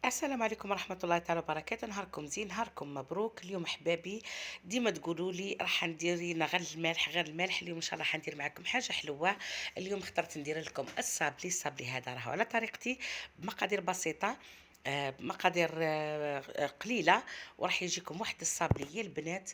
السلام عليكم ورحمة الله تعالى وبركاته. نهاركم زين، نهاركم مبروك. اليوم أحبابي ديما تقولوا لي راح ندير لنا غير المالح غير المالح. اليوم إن شاء الله حندير معكم حاجة حلوة. اليوم اخترت ندير لكم الصابلي هذا راهو على طريقتي بمقادير بسيطة. بمقادير قليلة، وراح يجيكم واحد الصابلي يا البنات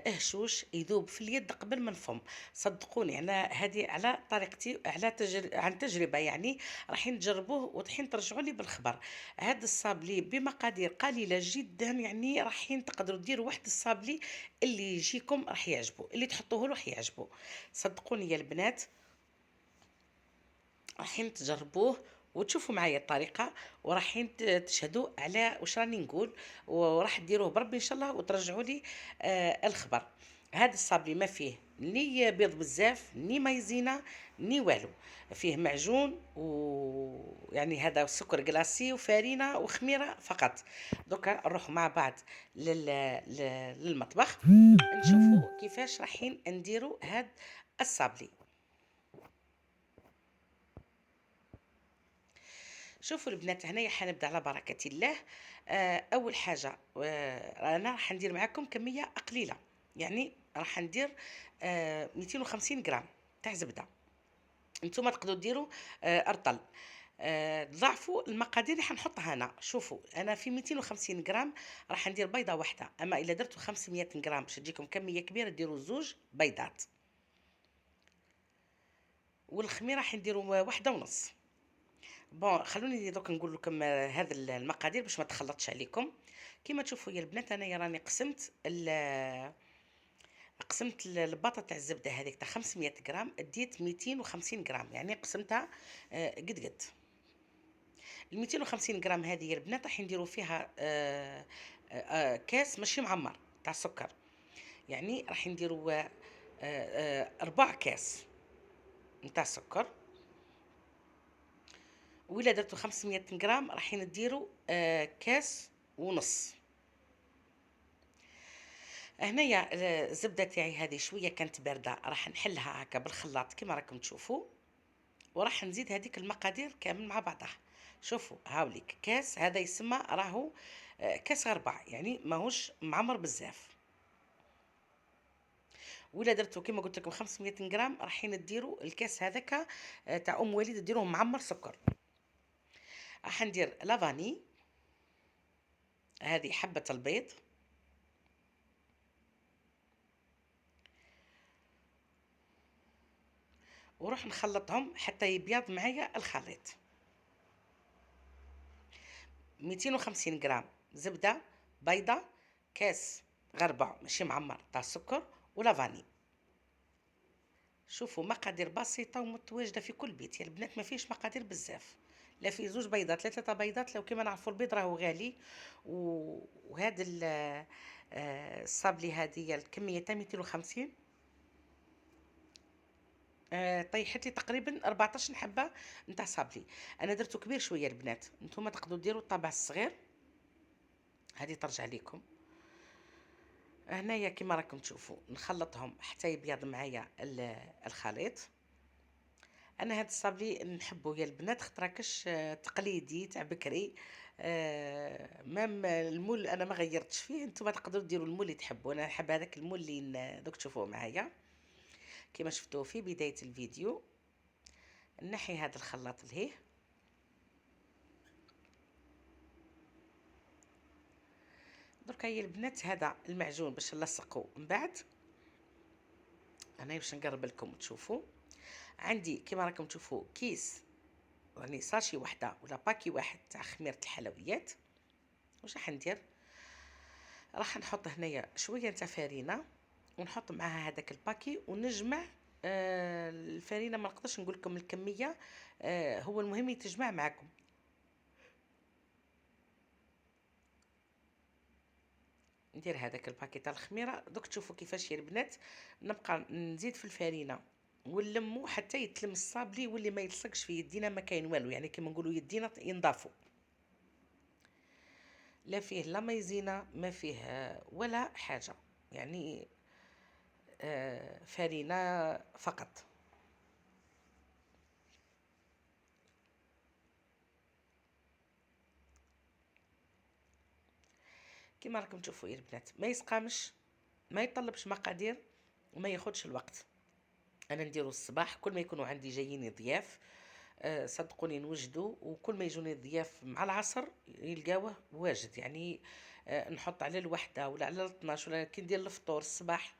هشوش يذوب في اليد قبل ما نفم. صدقوني انا هذه على طريقتي، على عن تجربة يعني. راح تجربوه وتحين ترجعوا لي بالخبر. هذا الصابلي بمقادير قليلة جدا، يعني راح تقدروا ديروا واحد الصابلي اللي يجيكم راح يعجبه، اللي تحطوه له راح يعجبه. صدقوني يا البنات رايحين تجربوه وتشوفوا معايا الطريقه، ورايحين تشهدوا على واش راني نقول، وراح ديروه بربي ان شاء الله وترجعوا لي الخبر. هذا الصابلي ما فيه ني بيض بزاف، ني مايزينا، ني والو. فيه معجون ويعني هذا سكر كلاسي وفارينه وخميره فقط. دوكا نروحوا مع بعض للمطبخ نشوفوا كيفاش رايحين نديروا هذا الصابلي. شوفوا البنات هنايا حنبدا على بركه الله. اول حاجه انا راح ندير معاكم كميه قليله، يعني راح ندير 250 غرام تاع زبده. انتم تقدروا ديروا ارطل. ضعفوا المقادير اللي حنحطها هنا. شوفوا انا في 250 غرام راح ندير بيضه واحده، اما الا درتوا 500 غرام باش تجيكم كميه كبيره ديروا زوج بيضات. والخميره راح نديروا واحده ونص. بون خلوني دوك نقول لكم هذا المقادير باش ما تخلطش عليكم. كيما تشوفوا يا البنات انايا راني قسمت الباطه تاع الزبده هذيك تاع 500 غرام، اديت 250 غرام، يعني قسمتها قد قد. ال 250 غرام هذه يا البنات راح نديروا فيها كاس ماشي معمر تاع السكر، يعني راح نديروا 4 كاس نتاع السكر. وإلا درتو 500 غرام راح نديروا كاس ونص. هنايا الزبده تاعي هذه شويه كانت بارده، راح نحلها هكا بالخلاط كما راكم تشوفوا، وراح نزيد هذيك المقادير كامل مع بعضها. شوفوا هاوليك كاس هذا يسمى راهو كاس ربع، يعني ماهوش معمر بزاف. ولا درتو كما قلت لكم 500 غرام راح نديروا الكاس هذاك تاع ام وليد ديروه معمر سكر. راح ندير لافاني، هذه حبه البيض، وروح نخلطهم حتى يبيض معايا الخليط. 250 غرام زبده، بيضه، كاس غربع ماشي معمر تاع السكر، ولافاني. شوفوا مقادير بسيطه ومتواجده في كل بيت يا البنات، ما فيش مقادير بزاف. لا في زوج بيضات لا 3 بيضات، لو كما نعرفوا البيض راهو غالي. وهذا الصابلي هذه الكميه تاع 250 طيحت لي تقريبا 14 حبه نتاع صابلي. انا درته كبير شويه البنات، نتوما تقدروا ديروا الطابع الصغير، هذه ترجع لكم. هنايا كما راكم تشوفوا نخلطهم حتى يبيض معايا الخليط. انا هاد الصابلي نحبه يا البنات خطراكش تقليدي تاع بكري. مام المول انا ما غيرتش فيه، نتوما تقدروا ديروا المول اللي تحبوا. انا نحب هذاك المول اللي دوك تشوفوه معايا كما شفتوه في بدايه الفيديو. نحي هذا الخلاط لهيه. دركا يا البنات هذا المعجون باش نلصقه من بعد. انا باش نقرب لكم تشوفوا. عندي كما راكم تشوفوا كيس، يعني ساشي وحده ولا باكي واحد تاع خميره الحلويات. واش راح ندير؟ راح نحط هنايا شويه تاع فارينه، ونحط معاها هذاك الباكي ونجمع. الفارينه ما نقدرش نقول لكم الكميه، هو المهم يتجمع معكم. ندير هذاك الباكي تاع الخميره. دوك تشوفوا كيفاش يا البنات نبقى نزيد في الفارينه ونلمو حتى يتلم الصابلي، واللي ما يلصقش في يدينا ما كاين والو، يعني كما نقولوا يدينا ينضافوا. لا فيه لا مايزينا ما فيه ولا حاجه، يعني فارينه فقط. كيما راكم تشوفوا يا البنات، ما يسقامش، ما يطلبش مقادير، وما ياخدش الوقت. انا نديرو الصباح كل ما يكونوا عندي جايين ضياف، صدقوني نوجدوا، وكل ما يجوني الضياف مع العصر يلقاوه واجد يعني. نحط على الوحدة ولا على 12، ولا كي ندير الفطور الصباح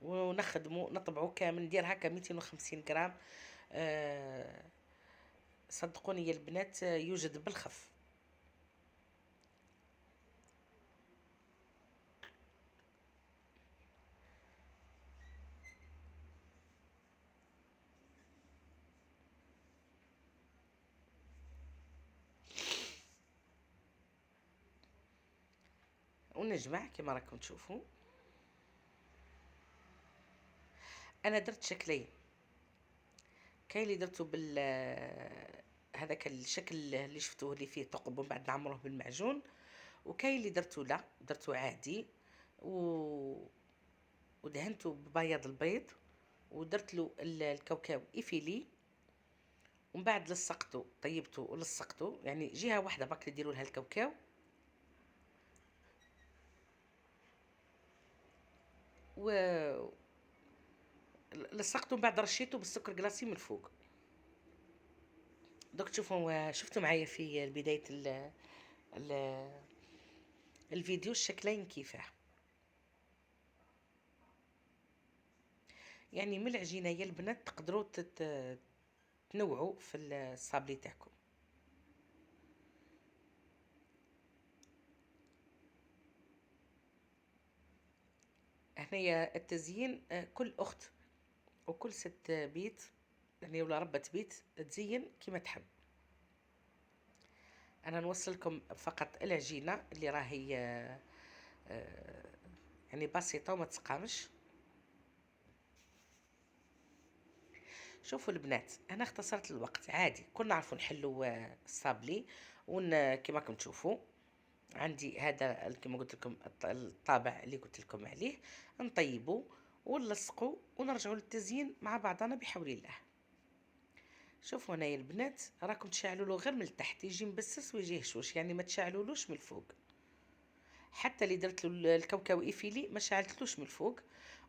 ونخدمه نطبعه كامل، ندير هكا 250 غرام. آه، صدقوني يا البنات يوجد بالخف. ونجمع كما راكم تشوفوا. انا درت شكلين، كاين اللي درتو بال هذاك الشكل اللي شفتوه اللي فيه ثقب ومن بعد نعمروه بالمعجون، وكاين اللي درتو لا درتو عادي و... ودهنته ببياض البيض، ودرت له الكاوكاو إفيلي، ومن بعد لصقته طيبته ولصقته، يعني جهه واحده برك اللي ديروا لها الكاوكاو، و لصقته من بعد رشيته بالسكر جلاسي من الفوق. دوك تشوفوا شفتوا معايا في بدايه ال الفيديو الشكلين كيفاه. يعني من العجينه يا البنات تقدروا تنوعوا في الصابلي تاعكم. هنايا التزيين كل اخت وكل ست بيت يعني ولا ربة بيت تزين كيما تحب. انا نوصلكم فقط العجينه اللي راهي يعني بسيطه وما تسقامش. شوفوا البنات، انا اختصرت الوقت عادي، كنا نعرفوا نحلوا الصابلي كما راكم تشوفوا. عندي هذا كما قلت لكم الطابع اللي قلت لكم عليه، نطيبه ونلصقه ونرجعوا للتزيين مع بعضنا بحول الله. شوفوا هنا يا البنات، راكم تشعلوا له غير من التحت يجي مبسس ويجي هشوش، يعني ما تشعلولوش من الفوق. حتى اللي درت له الكاوكاو ايفيلي ما شعلتلوش من الفوق،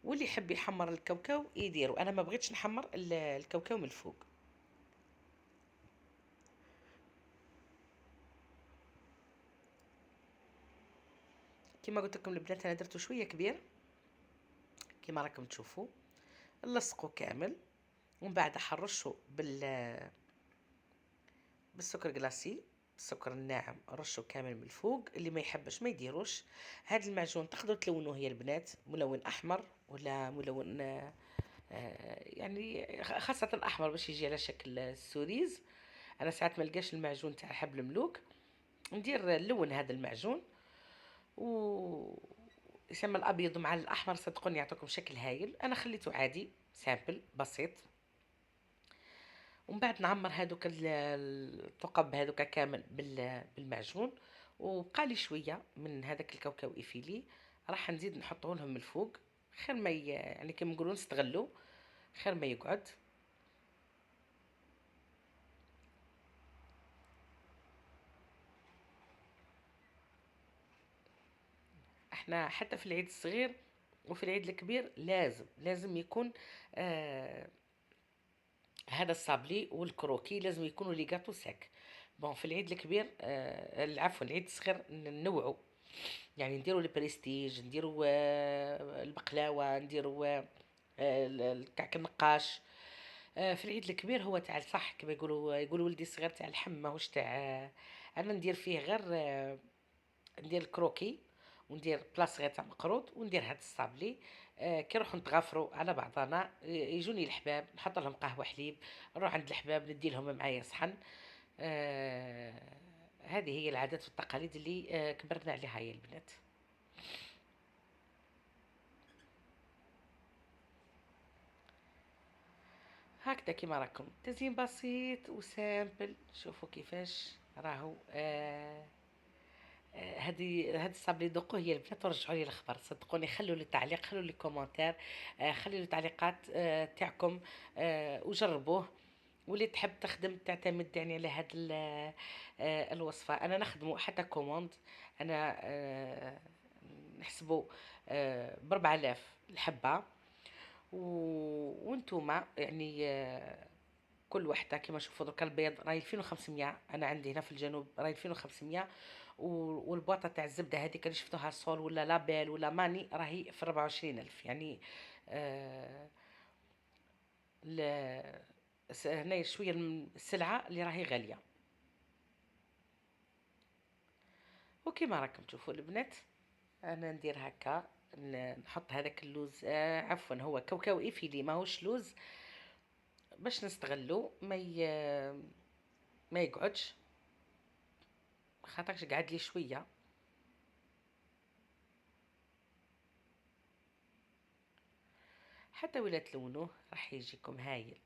واللي يحب يحمر الكاوكاو يديروا، انا ما بغيتش نحمر الكاوكاو من الفوق. كما قلت لكم البنات انا درته شويه كبير كما راكم تشوفوا. نلصقه كامل، ومن بعد حرشه بالسكر جلاسي، السكر الناعم رشه كامل من الفوق، اللي ما يحبش ما يديروش. هذا المعجون تقدروا تلونوه يا البنات، ملون احمر ولا ملون يعني خاصة احمر باش يجي على شكل السوريز. انا ساعات ما لقاش المعجون تاع حبل الملوك ندير نلون هذا المعجون، و يسمى الابيض مع الاحمر صدقوني يعطيكم شكل هايل. انا خليته عادي سامبل بسيط، ومن بعد نعمر هذوك الثقب هذوك كامل بالمعجون، وبقى لي شويه من هذاك الكاوكاو ايفيلي راح نزيد نحطه لهم من الفوق. خير ما يعني كما نقولوا نستغلوا، خير ما يقعد. احنا حتى في العيد الصغير وفي العيد الكبير لازم يكون هذا الصابلي والكروكي لازم يكونوا لي جاتو ساك. بون في العيد الكبير عفوا العيد الصغير نوعوا، يعني نديروا البريستيج، نديروا البقلاوه، نديروا الكعك النقاش. في العيد الكبير هو تاع صح كما يقولوا ولدي الصغير تاع اللحم ماهوش تاع انا ندير فيه غير ندير الكروكي، وندير بلاص غير تاع مقروط، وندير هاد الصابلي. كي نروحو نتغافروا على بعضنا يجوني الحباب نحط لهم قهوه حليب، نروح عند الحباب ندي لهم معايا صحن. آه هذه هي العادات والتقاليد اللي كبرنا عليها يا البنات. هكذا كيما راكم تزيين بسيط وسامبل. شوفوا كيفاش راهو هاد الصابلي دوقوه هي البنات ورجعوا لي الخبر. صدقوني خلوا لي تعليق، خلوا لي كومنتير، خلوا لي تعليقات تاعكم، وجربوه. واللي تحب تخدم تعتمد يعني على هاد الوصفة. انا نخدمه حتى كوموند، انا نحسبوا ب4000 الحبه. وانتوما يعني كل وحده كيما نشوفوا دركا البيض راهي 2500، انا عندي هنا في الجنوب راهي 2500. والبواطه تاع الزبده هذيك اللي شفتوها سول ولا لابيل ولا ماني راهي في 24000 يعني. آه هنايا شويه السلعه اللي راهي غاليه. وكيما راكم تشوفوا البنات، انا ندير هكا، نحط هذاك اللوز، عفوا هو كاوكاو ايفيلي ماهوش لوز، باش نستغلو ما يقعدش، خاطرش قعد لي شويه. حتى ولا تلونوه راح يجيكم هايل.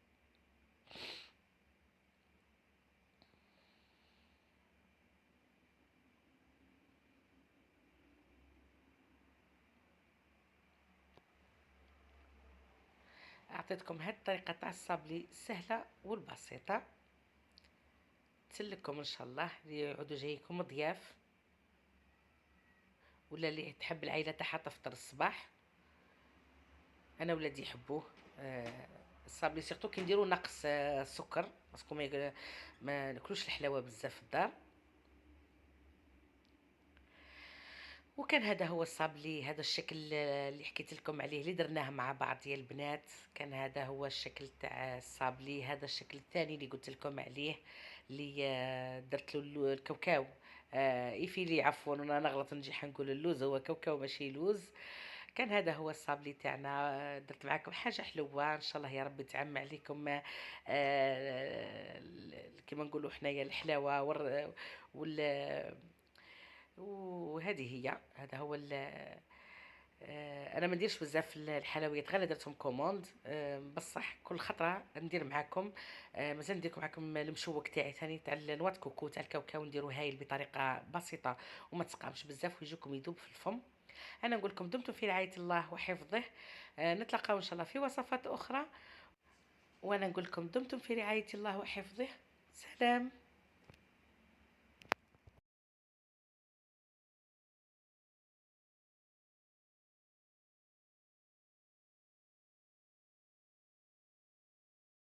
اعطيتكم هاد الطريقه تاع الصابلي سهله والبسيطه، تسلكم ان شاء الله اللي يعودوا جايكم ضياف، ولا اللي تحب العائله تاعها تفطر الصباح. انا ولادي يحبوه. الصابلي سيرتو كي نديرو نقص السكر، باسكو ما ناكلوش الحلاوه بزاف في الدار. وكان هذا هو الصابلي، هذا الشكل اللي حكيت لكم عليه اللي درناه مع بعض يا البنات. كان هذا هو الشكل تاع الصابلي. هذا الشكل الثاني اللي قلت لكم عليه، اللي درت له الكاوكاو، ايفيلي عفوا، انا نغلط نجي حنقول اللوز، هو كاوكاو ماشي لوز. كان هذا هو الصابلي تاعنا. درت معكم حاجه حلوه ان شاء الله يا ربي تعم عليكم، كما نقولوا حنايا الحلاوه وال وهذه هي، هذا هو انا ما نديرش بزاف الحلويات، غير درتهم كوموند، بصح كل خطره ندير معاكم. مازال ندير معاكم المشوك تاعي ثاني تاع النوات كوكو تاع الكاوكاو، نديرو هايل بطريقه بسيطه وما تسقامش بزاف ويجيكم يذوب في الفم. انا نقول لكم دمتم في رعايه الله وحفظه. نتلاقاو ان شاء الله في وصفات اخرى، وانا نقول لكم دمتم في رعايه الله وحفظه. سلام.